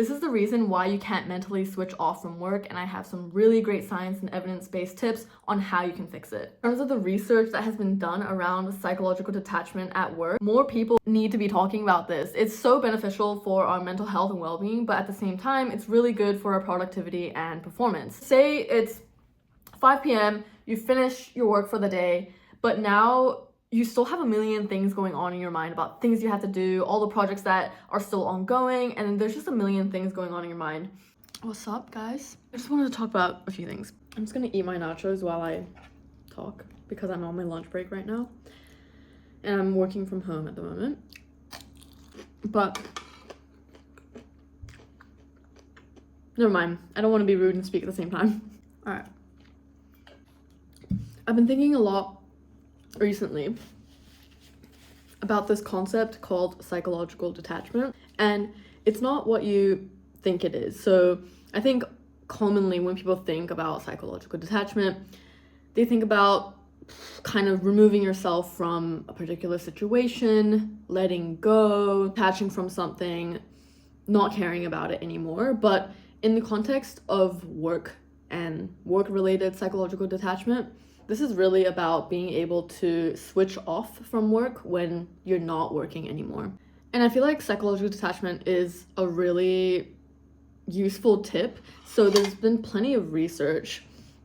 This is the reason why you can't mentally switch off from work, and I have some really great science and evidence-based tips on how you can fix it. In terms of the research that has been done around psychological detachment at work, more people need to be talking about this. It's so beneficial for our mental health and well-being, but at the same time, it's really good for our productivity and performance. Say it's 5 p.m., you finish your work for the day, but now you still have a million things going on in your mind about things you have to do, all the projects that are still ongoing, and there's just a million things going on in your mind. What's up, guys? I just wanted to talk about a few things. I'm just gonna eat my nachos while I talk because I'm on my lunch break right now, and I'm working from home at the moment. But never mind. I don't want to be rude and speak at the same time. All right. I've been thinking a lot recently about this concept called psychological detachment, and it's not what you think it is. So I think commonly when people think about psychological detachment, they think about kind of removing yourself from a particular situation, letting go, detaching from something, not caring about it anymore. But in the context of work and work-related psychological detachment, this is really about being able to switch off from work when you're not working anymore. And I feel like psychological detachment is a really useful tip. So there's been plenty of research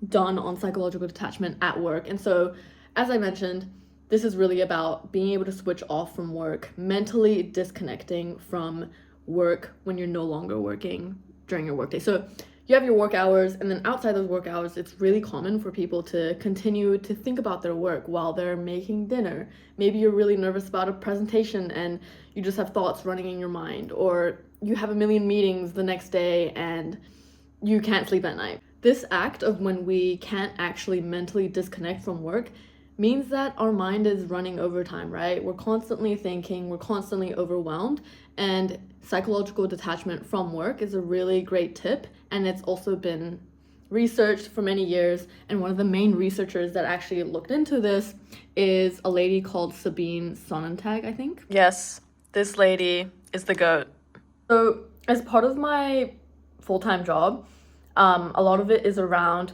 done on psychological detachment at work. And so, as I mentioned, this is really about being able to switch off from work, mentally disconnecting from work when you're no longer working during your workday. So you have your work hours, and then outside those work hours, it's really common for people to continue to think about their work while they're making dinner. Maybe you're really nervous about a presentation and you just have thoughts running in your mind, or you have a million meetings the next day and you can't sleep at night. This act of when we can't actually mentally disconnect from work means that our mind is running overtime, right? We're constantly thinking, we're constantly overwhelmed, and psychological detachment from work is a really great tip, and it's also been researched for many years. And one of the main researchers that actually looked into this is a lady called Sabine Sonnentag, I think. Yes, this lady is the GOAT. So as part of my full-time job, a lot of it is around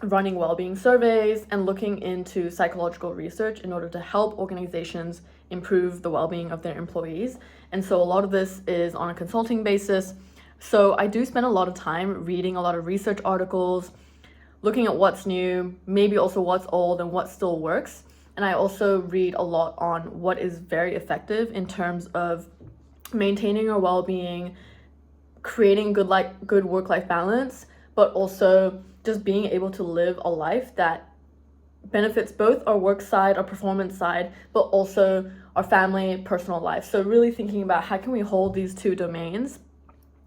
running well-being surveys and looking into psychological research in order to help organizations improve the well-being of their employees. And so a lot of this is on a consulting basis. So I do spend a lot of time reading a lot of research articles, looking at what's new, maybe also what's old and what still works. And I also read a lot on what is very effective in terms of maintaining our well-being, creating good work-life balance, but also just being able to live a life that benefits both our work side, our performance side, but also our family, personal life. So really thinking about how can we hold these two domains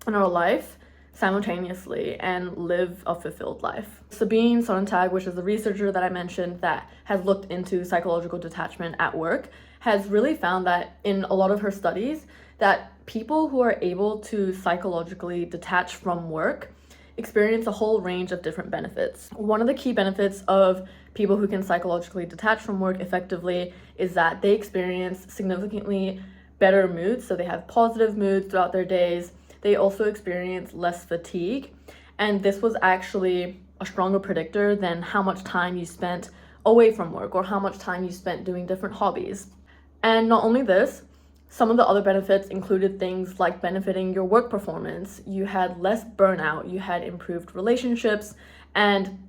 in our life simultaneously and live a fulfilled life. Sabine Sonnentag, which is the researcher that I mentioned that has looked into psychological detachment at work, has really found that in a lot of her studies that people who are able to psychologically detach from work experience a whole range of different benefits. One of the key benefits of people who can psychologically detach from work effectively is that they experience significantly better moods. So they have positive moods throughout their days. They also experience less fatigue. And this was actually a stronger predictor than how much time you spent away from work or how much time you spent doing different hobbies. And not only this, some of the other benefits included things like benefiting your work performance. You had less burnout, you had improved relationships, and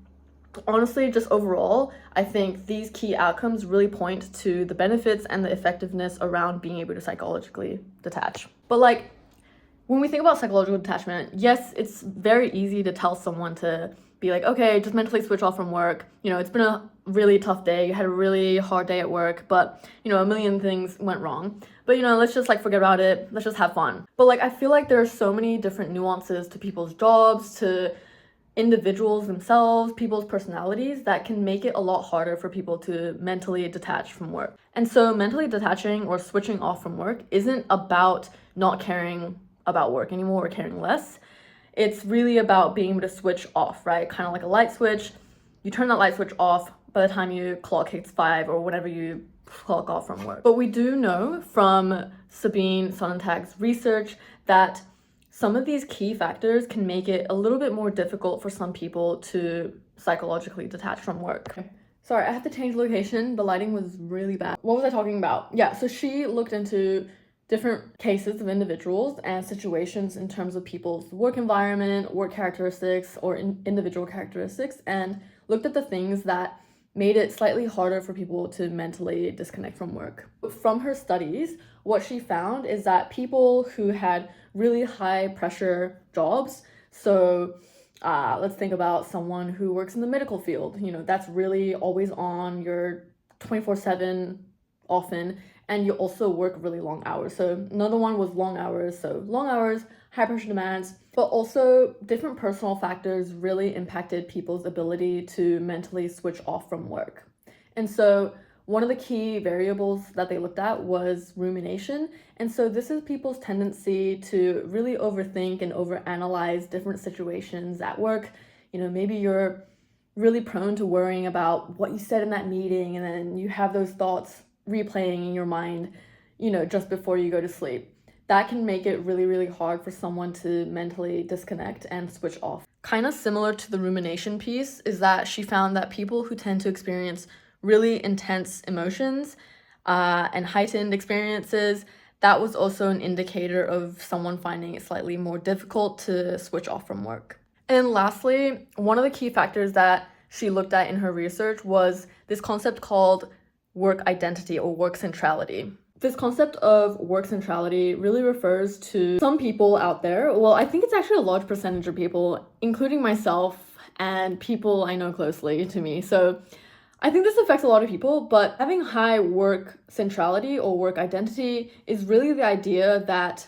honestly, just overall, I think these key outcomes really point to the benefits and the effectiveness around being able to psychologically detach. But like, when we think about psychological detachment, yes, it's very easy to tell someone to be like, okay, just mentally switch off from work. You know, it's been a really tough day. You had a really hard day at work, but, you know, a million things went wrong. But, you know, let's just like forget about it. Let's just have fun. But like, I feel like there are so many different nuances to people's jobs, to individuals themselves, people's personalities that can make it a lot harder for people to mentally detach from work. And so mentally detaching or switching off from work isn't about not caring about work anymore or caring less. It's really about being able to switch off, right? Kind of like a light switch. You turn that light switch off by the time you clock hits 5 or whenever you clock off from work. But we do know from Sabine Sonnentag's research that some of these key factors can make it a little bit more difficult for some people to psychologically detach from work. Sorry, I have to change location. The lighting was really bad. What was I talking about? Yeah, so she looked into different cases of individuals and situations in terms of people's work environment, work characteristics, or individual characteristics, and looked at the things that made it slightly harder for people to mentally disconnect from work. From her studies, what she found is that people who had really high pressure jobs, so let's think about someone who works in the medical field, that's really always on, you're 24/7 often, and you also work really long hours. So another one was long hours. So long hours, high pressure demands, but also different personal factors really impacted people's ability to mentally switch off from work. And so one of the key variables that they looked at was rumination. And so this is people's tendency to really overthink and overanalyze different situations at work. Maybe you're really prone to worrying about what you said in that meeting, and then you have those thoughts replaying in your mind, just before you go to sleep. That can make it really, really hard for someone to mentally disconnect and switch off. Kind of similar to the rumination piece is that she found that people who tend to experience really intense emotions and heightened experiences, that was also an indicator of someone finding it slightly more difficult to switch off from work. And lastly, one of the key factors that she looked at in her research was this concept called work identity or work centrality. This concept of work centrality really refers to some people out there. Well, I think it's actually a large percentage of people, including myself and people I know closely to me. So I think this affects a lot of people, but having high work centrality or work identity is really the idea that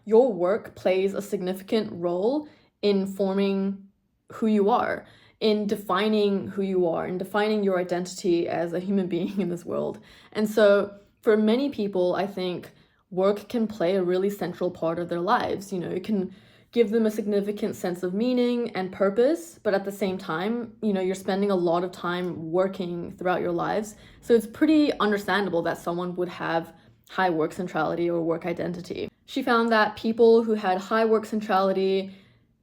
your work plays a significant role in forming who you are, in defining who you are, in defining your identity as a human being in this world. And so for many people, I think work can play a really central part of their lives. It can give them a significant sense of meaning and purpose, but at the same time, you're spending a lot of time working throughout your lives. So it's pretty understandable that someone would have high work centrality or work identity. She found that people who had high work centrality,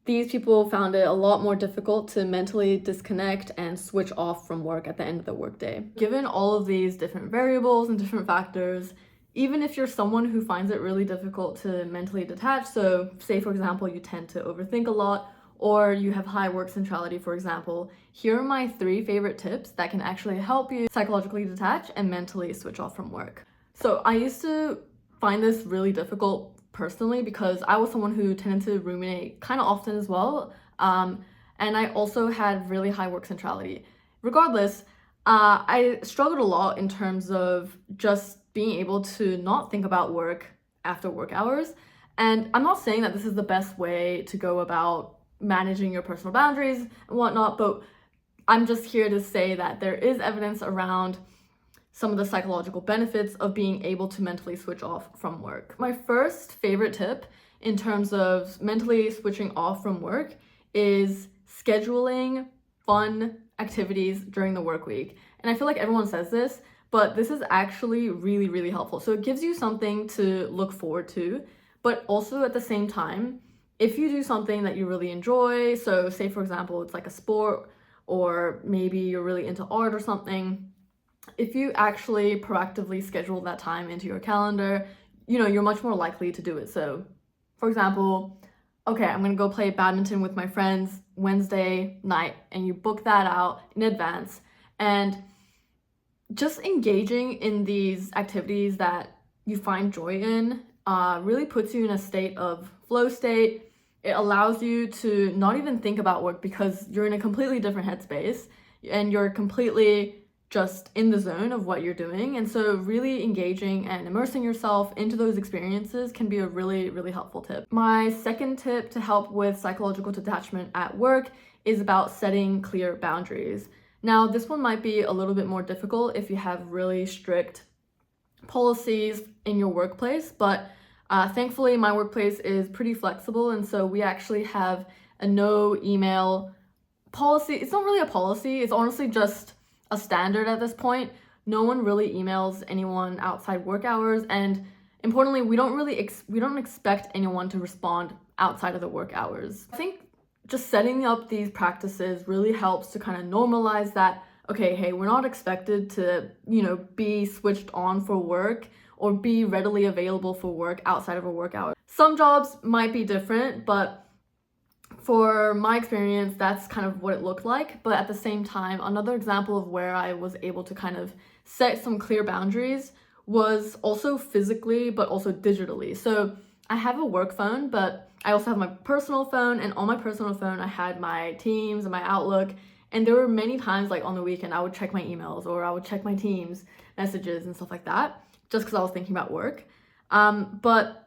these people found it a lot more difficult to mentally disconnect and switch off from work at the end of the workday. Given all of these different variables and different factors, even if you're someone who finds it really difficult to mentally detach, so say for example you tend to overthink a lot, or you have high work centrality, for example, here are my 3 favorite tips that can actually help you psychologically detach and mentally switch off from work. So I used to find this really difficult personally because I was someone who tended to ruminate kind of often as well, and I also had really high work centrality. Regardless, I struggled a lot in terms of just being able to not think about work after work hours. And I'm not saying that this is the best way to go about managing your personal boundaries and whatnot, but I'm just here to say that there is evidence around some of the psychological benefits of being able to mentally switch off from work. My first favorite tip in terms of mentally switching off from work is scheduling fun activities during the work week. And I feel like everyone says this, but this is actually really, really helpful. So it gives you something to look forward to, but also at the same time, if you do something that you really enjoy, so say for example, it's like a sport, or maybe you're really into art or something, if you actually proactively schedule that time into your calendar, you're much more likely to do it. So for example, okay, I'm gonna go play badminton with my friends Wednesday night, and you book that out in advance. And just engaging in these activities that you find joy in really puts you in a state of flow state. It allows you to not even think about work because you're in a completely different headspace and you're completely just in the zone of what you're doing. And so really engaging and immersing yourself into those experiences can be a really, really helpful tip. My second tip to help with psychological detachment at work is about setting clear boundaries. Now, this one might be a little bit more difficult if you have really strict policies in your workplace, but thankfully my workplace is pretty flexible, and so we actually have a no email policy. It's not really a policy, it's honestly just a standard at this point. No one really emails anyone outside work hours, and importantly, we don't expect anyone to respond outside of the work hours. I think just setting up these practices really helps to kind of normalize that, okay, hey, we're not expected to, be switched on for work or be readily available for work outside of our work hours. Some jobs might be different, but for my experience, that's kind of what it looked like. But at the same time, another example of where I was able to kind of set some clear boundaries was also physically, but also digitally. So I have a work phone, but I also have my personal phone, and on my personal phone, I had my Teams and my Outlook. And there were many times, like on the weekend, I would check my emails or I would check my Teams messages and stuff like that, just because I was thinking about work. But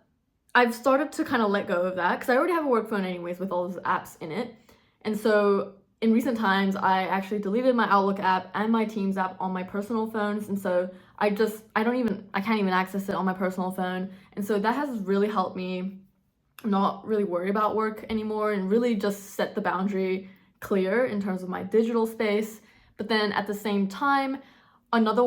I've started to kind of let go of that because I already have a work phone anyways with all those apps in it. And so in recent times, I actually deleted my Outlook app and my Teams app on my personal phones. And so I can't even access it on my personal phone. And so that has really helped me not really worry about work anymore and really just set the boundary clear in terms of my digital space. But then at the same time, another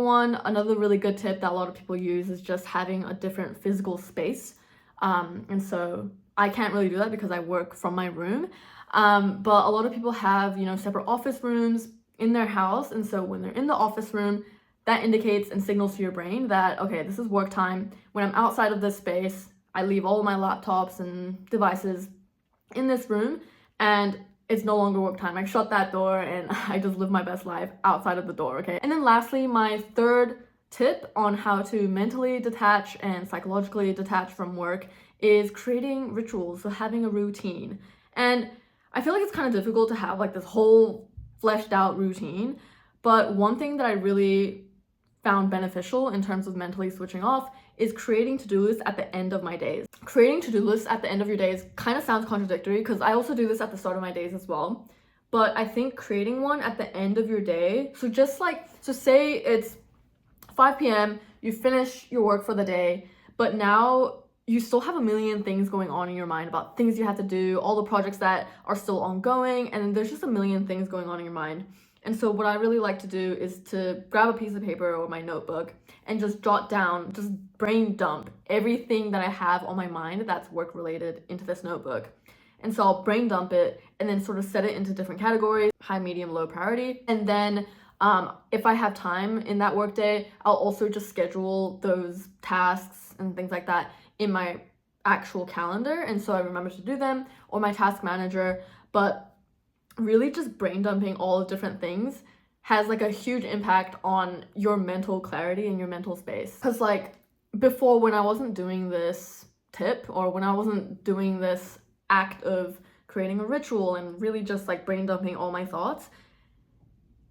really good tip that a lot of people use is just having a different physical space. And so I can't really do that because I work from my room. But a lot of people have, separate office rooms in their house. And so when they're in the office room, that indicates and signals to your brain that, okay, this is work time. When I'm outside of this space, I leave all of my laptops and devices in this room and it's no longer work time. I shut that door and I just live my best life outside of the door, okay? And then lastly, my third tip on how to mentally detach and psychologically detach from work is creating rituals, so having a routine. And I feel like it's kind of difficult to have like this whole fleshed out routine, but one thing that I really found beneficial in terms of mentally switching off is creating to-do lists at the end of my days. Creating to-do lists at the end of your days kind of sounds contradictory because I also do this at the start of my days as well. But I think creating one at the end of your day, so say it's 5 p.m., you finish your work for the day, but now you still have a million things going on in your mind about things you have to do, all the projects that are still ongoing, and there's just a million things going on in your mind. And so what I really like to do is to grab a piece of paper or my notebook and just jot down, just brain dump everything that I have on my mind that's work related into this notebook. And so I'll brain dump it and then sort of set it into different categories, high, medium, low priority. And then if I have time in that workday, I'll also just schedule those tasks and things like that in my actual calendar. And so I remember to do them, or my task manager. But really just brain dumping all the different things has like a huge impact on your mental clarity and your mental space. Because like before, when I wasn't doing this tip or when I wasn't doing this act of creating a ritual and really just like brain dumping all my thoughts,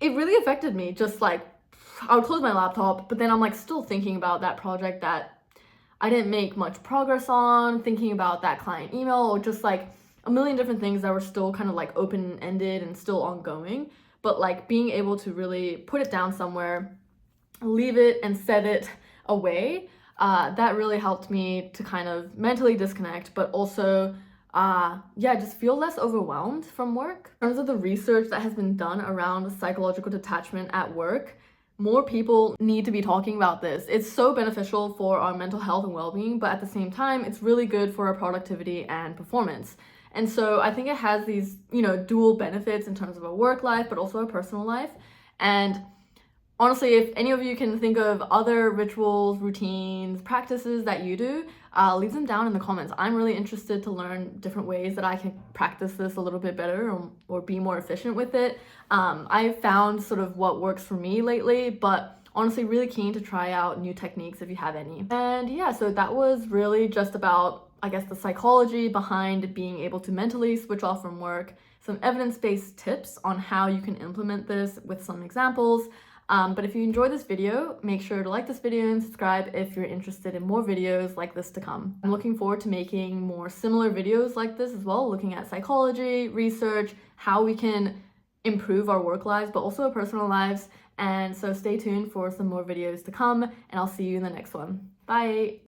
it really affected me. Just like I would close my laptop, but then I'm like still thinking about that project that I didn't make much progress on, thinking about that client email, or just like a million different things that were still kind of like open-ended and still ongoing. But like being able to really put it down somewhere, leave it and set it away, that really helped me to kind of mentally disconnect, but also just feel less overwhelmed from work. In terms of the research that has been done around psychological detachment at work, more people need to be talking about this. It's so beneficial for our mental health and well-being, but at the same time, it's really good for our productivity and performance. And so I think it has these, dual benefits in terms of a work life, but also a personal life. And honestly, if any of you can think of other rituals, routines, practices that you do, leave them down in the comments. I'm really interested to learn different ways that I can practice this a little bit better or be more efficient with it. I've found sort of what works for me lately, but honestly really keen to try out new techniques if you have any. And yeah, so that was really just about, I guess, the psychology behind being able to mentally switch off from work, some evidence-based tips on how you can implement this with some examples. But if you enjoyed this video, make sure to like this video and subscribe if you're interested in more videos like this to come. I'm looking forward to making more similar videos like this as well, looking at psychology, research, how we can improve our work lives, but also our personal lives. And so stay tuned for some more videos to come, and I'll see you in the next one. Bye!